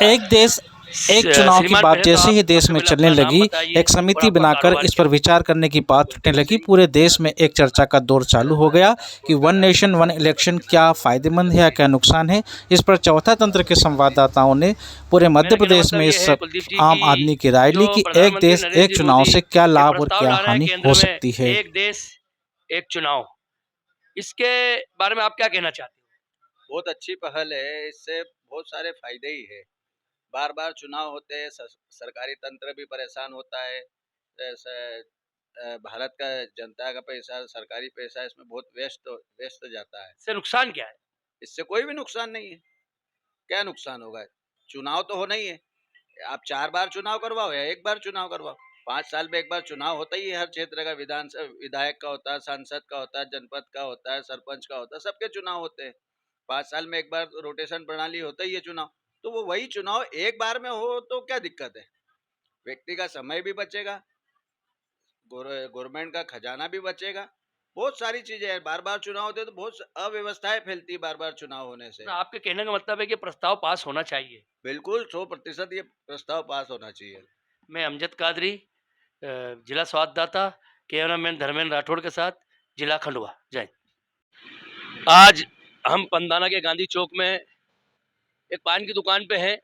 एक देश एक चुनाव की श्रीमान बात पहले तो जैसे आप ही देश सबसे में पहले चलने अपना नाम लगी, बताइए एक और समिति आपका बनाकर कारोबार इस क्या पर है। विचार करने की बात उठने लगी। पूरे देश में एक चर्चा का दौर चालू हो गया कि वन नेशन वन इलेक्शन क्या फ़ायदेमंद है या क्या नुकसान है। इस पर चौथा तंत्र के संवाददाताओं ने पूरे मध्य मेरा कहना प्रदेश मतलब में ये इस है कुलदीप जी आम कि आदमी की राय जो ली कि एक प्रधानमंत्री देश नरेंद्र एक जी चुनाव मोदी से क्या एक लाभ और प्रस्ताव क्या ला रहे हैं हानि केंद्र हो में, सकती है। एक देश एक चुनाव, इसके बारे में आप क्या कहना चाहते बहुत अच्छी पहल है। इससे बहुत सारे फायदे ही है। बार बार चुनाव होते हैं, सरकारी तंत्र भी परेशान होता है। भारत का जनता का पैसा, सरकारी पैसा इसमें बहुत वेस्ट जाता है। इससे नुकसान क्या है? इससे कोई भी नुकसान नहीं है। क्या नुकसान होगा? चुनाव तो होना ही है। आप 4 बार चुनाव करवाओ या 1 बार चुनाव करवाओ, 5 साल में 1 बार चुनाव होता ही है। हर क्षेत्र का विधायक का होता है, सांसद का होता है, जनपद का होता है, सरपंच का होता है, सबके चुनाव होते हैं। 5 साल में 1 बार रोटेशन प्रणाली होता ही है चुनाव। तो वो वही चुनाव एक बार में हो तो क्या दिक्कत है? व्यक्ति का समय भी बचेगा, गवर्नमेंट का खजाना भी बचेगा। बहुत सारी चीजें हैं। बार बार चुनाव होते तो बहुत अव्यवस्थाएं फैलती है बार बार चुनाव होने से। ना आपके कहने का मतलब है कि प्रस्ताव पास होना चाहिए। बिल्कुल 100% ये प्रस्ताव पास होना चाहिए। मैं अमजद कादरी, जिला संवाददाता, कैमरामैन धर्मेंद्र राठौड़ के साथ, जिला खंडवा। जय हिंद। आज हम पंदाना के गांधी चौक में एक पान की दुकान पे हैं।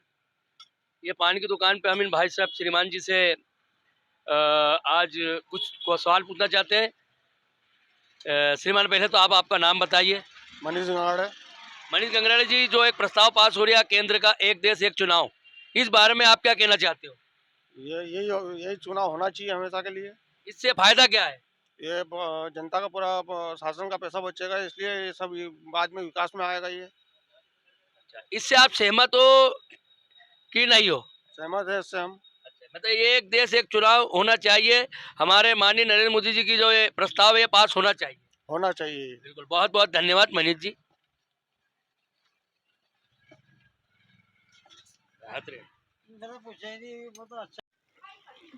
ये पान की दुकान पे हम इन भाई साहब श्रीमान जी से आज कुछ को सवाल पूछना चाहते हैं। श्रीमान पहले तो आप आपका नाम बताइए। मनीष गंगाड़े। मनीष गंगराड़े जी, जो एक प्रस्ताव पास हो रहा है केंद्र का, एक देश एक चुनाव, इस बारे में आप क्या कहना चाहते हो? ये यही यही चुनाव होना चाहिए हमेशा के लिए। इससे फायदा क्या है? ये जनता का पूरा शासन का पैसा बचेगा, इसलिए ये सब बाद में विकास में आएगा ये। इससे आप सहमत हो कि नहीं हो? सहमत है इससे हम। मतलब ये एक देश एक चुनाव होना चाहिए, हमारे माननीय नरेंद्र मोदी जी की जो ये प्रस्ताव है ये पास होना चाहिए। होना चाहिए। बिल्कुल, बहुत बहुत धन्यवाद मनीष जी।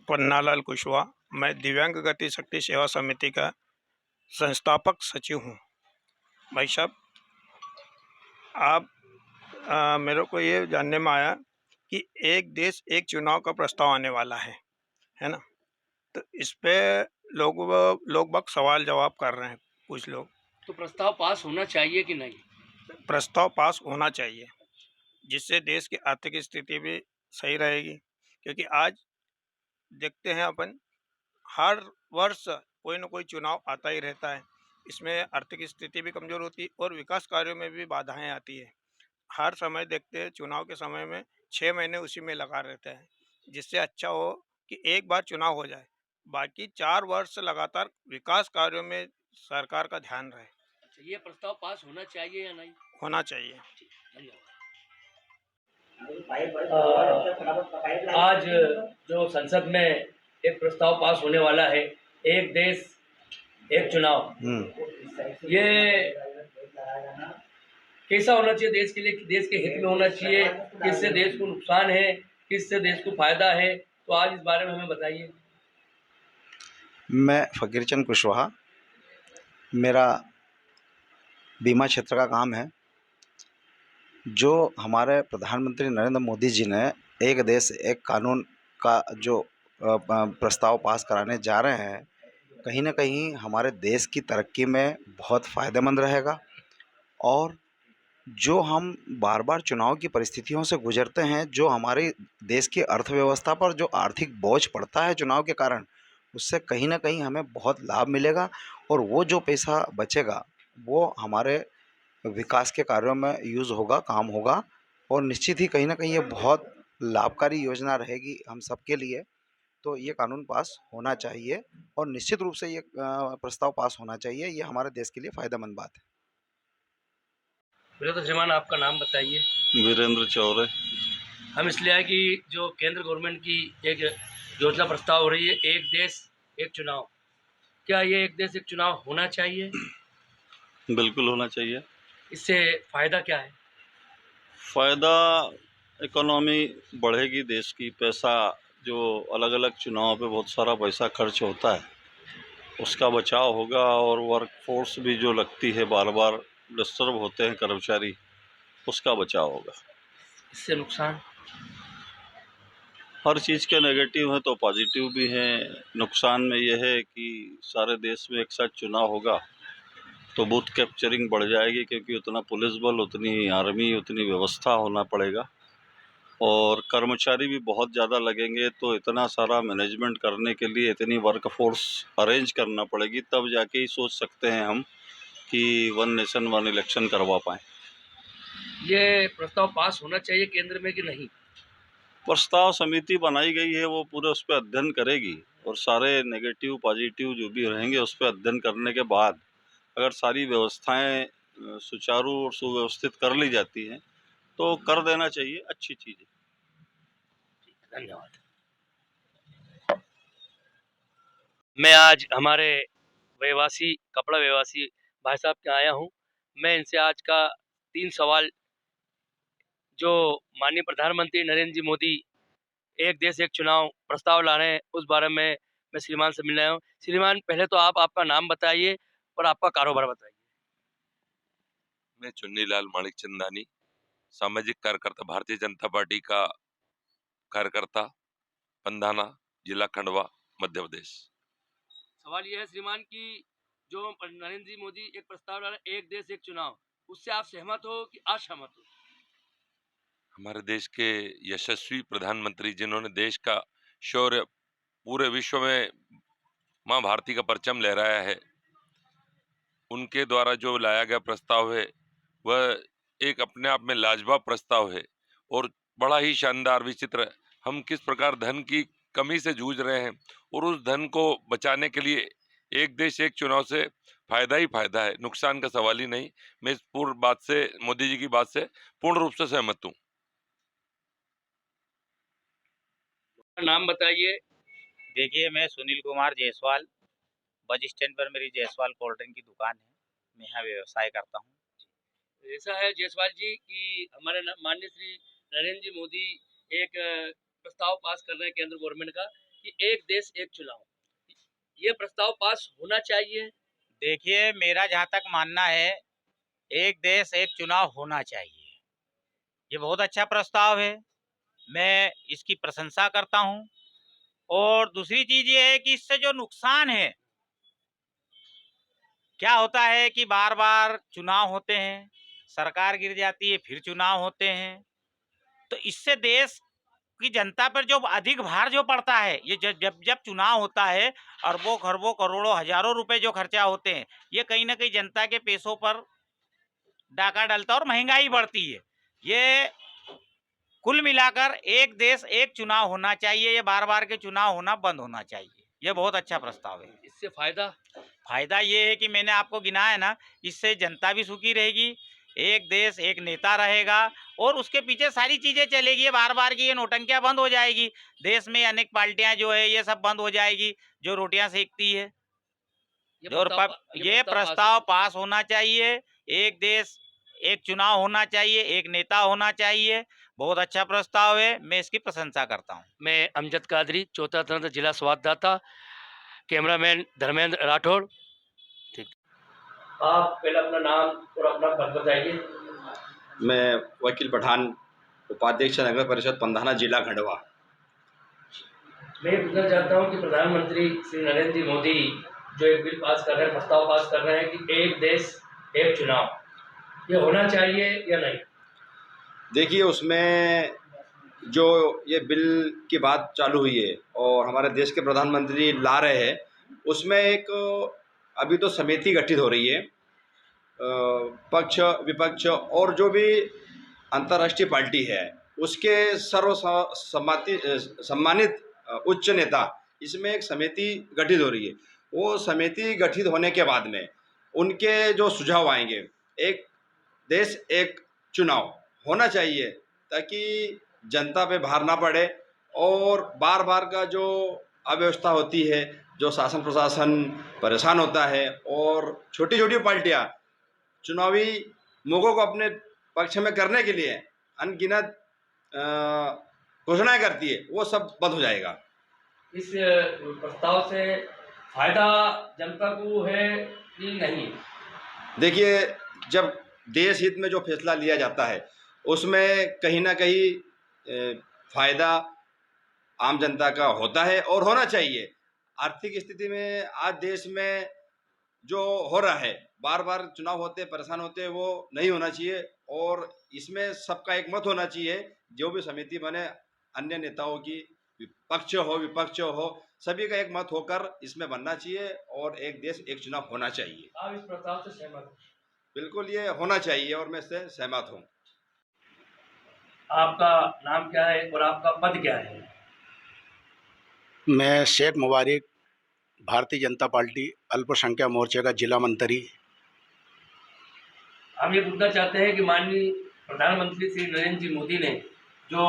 पन्नालाल कुशवाहा, मैं दिव्यांग गति शक्ति सेवा समिति का संस्थापक सचिव हूँ। भाई साहब, आप मेरे को ये जानने में आया कि एक देश एक चुनाव का प्रस्ताव आने वाला है ना? तो इस पे लोग बाग सवाल जवाब कर रहे हैं, कुछ लोग। तो प्रस्ताव पास होना चाहिए कि नहीं? प्रस्ताव पास होना चाहिए, जिससे देश की आर्थिक स्थिति भी सही रहेगी। क्योंकि आज देखते हैं अपन, हर वर्ष कोई ना कोई चुनाव आता ही रहता है। इसमें आर्थिक स्थिति भी कमज़ोर होती है और विकास कार्यों में भी बाधाएं आती है। हर समय देखते हैं चुनाव के समय में 6 महीने उसी में लगा रहते हैं। जिससे अच्छा हो कि एक बार चुनाव हो जाए, बाकी 4 वर्ष लगातार विकास कार्यों में सरकार का ध्यान रहे। ये प्रस्ताव पास होना चाहिए या नहीं? होना चाहिए। आज जो संसद में एक प्रस्ताव पास होने वाला है, एक देश एक चुनाव, ये कैसा होना चाहिए देश के लिए? देश के हित में होना चाहिए, किससे देश को नुकसान है, किससे देश को फायदा है? तो आज इस बारे में हमें बताइए। मैं फ़कीरचंद कुशवाहा, मेरा बीमा क्षेत्र का काम है। जो हमारे प्रधानमंत्री नरेंद्र मोदी जी ने एक देश एक कानून का जो प्रस्ताव पास कराने जा रहे हैं, कहीं ना कहीं हमारे देश की तरक्की में बहुत फ़ायदेमंद रहेगा। और जो हम बार बार चुनाव की परिस्थितियों से गुजरते हैं, जो हमारे देश की अर्थव्यवस्था पर जो आर्थिक बोझ पड़ता है चुनाव के कारण, उससे कहीं ना कहीं हमें बहुत लाभ मिलेगा। और वो जो पैसा बचेगा वो हमारे विकास के कार्यों में यूज़ होगा, काम होगा। और निश्चित ही कहीं ना कहीं ये बहुत लाभकारी योजना रहेगी हम सबके लिए। तो ये कानून पास होना चाहिए और निश्चित रूप से ये प्रस्ताव पास होना चाहिए। ये हमारे देश के लिए फ़ायदेमंद बात है। मेरे तो श्रीमान आपका नाम बताइए। वीरेंद्र चौरे। हम इसलिए आए कि जो केंद्र गवर्नमेंट की एक योजना प्रस्ताव हो रही है, एक देश एक चुनाव, क्या ये एक देश एक चुनाव होना चाहिए? बिल्कुल होना चाहिए। इससे फ़ायदा क्या है? फ़ायदा, इकोनॉमी बढ़ेगी देश की। पैसा जो अलग अलग चुनाव पे बहुत सारा पैसा खर्च होता है, उसका बचाव होगा। और वर्क फोर्स भी जो लगती है, बार बार डिस्टर्ब होते हैं कर्मचारी, उसका बचाव होगा। इससे नुकसान? हर चीज़ के नेगेटिव हैं तो पॉजिटिव भी हैं। नुकसान में यह है कि सारे देश में एक साथ चुनाव होगा तो बूथ कैप्चरिंग बढ़ जाएगी, क्योंकि उतना पुलिस बल, उतनी आर्मी, उतनी व्यवस्था होना पड़ेगा और कर्मचारी भी बहुत ज़्यादा लगेंगे। तो इतना सारा मैनेजमेंट करने के लिए इतनी वर्क फोर्स अरेंज करना पड़ेगी, तब जाके ही सोच सकते हैं हम कि वन नेशन वन इलेक्शन करवा पाएँ। ये प्रस्ताव पास होना चाहिए केंद्र में कि नहीं? प्रस्ताव समिति बनाई गई है, वो पूरे उस पर अध्ययन करेगी और सारे नेगेटिव पॉजिटिव जो भी रहेंगे उस पर अध्ययन करने के बाद अगर सारी व्यवस्थाएं सुचारू और सुव्यवस्थित कर ली जाती हैं तो कर देना चाहिए, अच्छी चीज़ है। धन्यवाद। मैं आज हमारे व्यवसायी कपड़ा व्यवसायी भाई साहब के आया हूँ। मैं इनसे आज का 3 सवाल जो माननीय प्रधानमंत्री नरेंद्र जी मोदी एक देश एक चुनाव प्रस्ताव ला रहे हैं उस बारे में मैं श्रीमान से मिलने आया हूँ। श्रीमान, पहले तो आप आपका नाम बताइए और आपका कारोबार बताइए। मैं चुन्नीलाल माणिक चंदानी, सामाजिक कार्यकर्ता, भारतीय जनता पार्टी का कार्यकर्ता, पंधाना, जिला खंडवा, मध्य प्रदेश। सवाल यह है श्रीमान कि जो नरेंद्र जी मोदी एक प्रस्ताव ला रहे हैं एक देश एक चुनाव, उससे आप सहमत हो कि असहमत हो? हमारे देश के यशस्वी प्रधानमंत्री जिन्होंने देश का शौर्य पूरे विश्व में मां भारती का परचम लहराया है, उनके द्वारा जो लाया गया प्रस्ताव है वह एक अपने आप में लाजवाब प्रस्ताव है और बड़ा ही शानदार विचित्र। हम किस प्रकार धन की कमी से जूझ रहे हैं और उस धन को बचाने के लिए एक देश एक चुनाव से फायदा ही फायदा है, नुकसान का सवाल ही नहीं। मैं इस पूर्ण बात से, मोदी जी की बात से पूर्ण रूप से सहमत हूँ। नाम बताइए। देखिए, मैं सुनील कुमार जायसवाल, बस स्टैंड पर मेरी जायसवाल कोल्ड ड्रिंक की दुकान है। मैं यहाँ व्यवसाय करता हूँ। ऐसा है जायसवाल जी कि हमारे माननीय श्री नरेंद्र जी मोदी एक प्रस्ताव पास कर रहे हैं केंद्र गवर्नमेंट का कि एक देश एक चुनाव, ये प्रस्ताव पास होना चाहिए। देखिए, मेरा जहाँ तक मानना है, एक देश एक चुनाव होना चाहिए। ये बहुत अच्छा प्रस्ताव है, मैं इसकी प्रशंसा करता हूँ। और दूसरी चीज़ ये है कि इससे जो नुकसान है, क्या होता है कि बार बार चुनाव होते हैं, सरकार गिर जाती है, फिर चुनाव होते हैं, तो इससे देश की जनता पर जो अधिक भार जो पड़ता है, ये जब जब चुनाव होता है, अरबों खरबों करोड़ों हजारों रुपए जो खर्चा होते हैं, ये कहीं ना कहीं जनता के पैसों पर डाका डालता है और महंगाई बढ़ती है। ये कुल मिलाकर एक देश एक चुनाव होना चाहिए, ये बार बार के चुनाव होना बंद होना चाहिए। ये बहुत अच्छा प्रस्ताव है। इससे फायदा ये है कि मैंने आपको गिनाया ना, इससे जनता भी सुखी रहेगी, एक देश एक नेता रहेगा और उसके पीछे सारी चीजें चलेगी। बार बार की ये नोटंकियां बंद हो जाएगी, देश में अनेक पार्टियां जो है ये सब बंद हो जाएगी जो रोटियां सेकती है। ये प्रस्ताव पास होना चाहिए। एक देश एक चुनाव होना चाहिए, एक नेता होना चाहिए। बहुत अच्छा प्रस्ताव है, मैं इसकी प्रशंसा करता हूँ। मैं अमजद कादरी, चौथा तंत्र, जिला संवाददाता, कैमरामैन धर्मेंद्र राठौड़। ठीक, आप पहले अपना नाम और अपना पद बताइए। मैं वकील पठान, उपाध्यक्ष नगर परिषद पंधाना, जिला खंडवा। मैं ये पूछना चाहता हूँ कि प्रधानमंत्री श्री नरेंद्र जी मोदी जो एक बिल पास कर रहे हैं, प्रस्ताव पास कर रहे हैं कि एक देश एक चुनाव, ये होना चाहिए या नहीं? देखिए, उसमें जो ये बिल की बात चालू हुई है और हमारे देश के प्रधानमंत्री ला रहे हैं, उसमें एक अभी तो समिति गठित हो रही है। पक्ष विपक्ष और जो भी अंतर्राष्ट्रीय पार्टी है उसके सम्मानित उच्च नेता, इसमें एक समिति गठित हो रही है। वो समिति गठित होने के बाद में उनके जो सुझाव आएंगे, एक देश एक चुनाव होना चाहिए ताकि जनता पे भार ना पड़े और बार बार का जो अव्यवस्था होती है, जो शासन प्रशासन परेशान होता है और छोटी छोटी पार्टियां चुनावी मौक़ों को अपने पक्ष में करने के लिए अनगिनत घोषणाएं करती है, वो सब बंद हो जाएगा। इस प्रस्ताव से फायदा जनता को है कि नहीं? देखिए, जब देश हित में जो फैसला लिया जाता है उसमें कहीं ना कहीं फ़ायदा आम जनता का होता है और होना चाहिए। आर्थिक स्थिति में आज देश में जो हो रहा है, बार बार चुनाव होते परेशान होते, वो नहीं होना चाहिए और इसमें सबका एक मत होना चाहिए। जो भी समिति बने, अन्य नेताओं की, पक्ष हो विपक्ष हो, सभी का एक मत होकर इसमें बनना चाहिए और एक देश एक चुनाव होना चाहिए। आप इस प्रस्ताव से सहमत हैं? बिल्कुल ये होना चाहिए और मैं इससे सहमत हूँ। आपका नाम क्या है और आपका पद क्या है? मैं शेख मुबारक, भारतीय जनता पार्टी अल्पसंख्यक मोर्चे का जिला मंत्री। हम ये पूछना चाहते हैं कि माननीय प्रधानमंत्री श्री नरेंद्र जी मोदी ने जो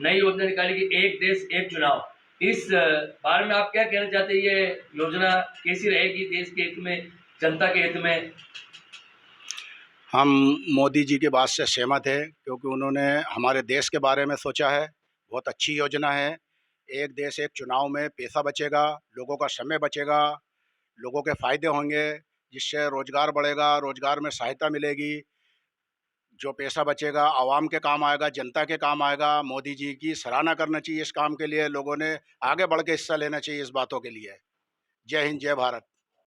नई योजना निकाली कि एक देश एक चुनाव, इस बारे में आप क्या कहना चाहते हैं? ये योजना कैसी रहेगी देश के हित में, जनता के हित में? हम मोदी जी की बात से सहमत है क्योंकि उन्होंने हमारे देश के बारे में सोचा है। बहुत अच्छी योजना है। एक देश एक चुनाव में पैसा बचेगा, लोगों का समय बचेगा, लोगों के फ़ायदे होंगे, जिससे रोज़गार बढ़ेगा, रोज़गार में सहायता मिलेगी। जो पैसा बचेगा आवाम के काम आएगा, जनता के काम आएगा। मोदी जी की सराहना करना चाहिए इस काम के लिए। लोगों ने आगे बढ़ के हिस्सा लेना चाहिए इस बातों के लिए। जय हिंद, जय भारत।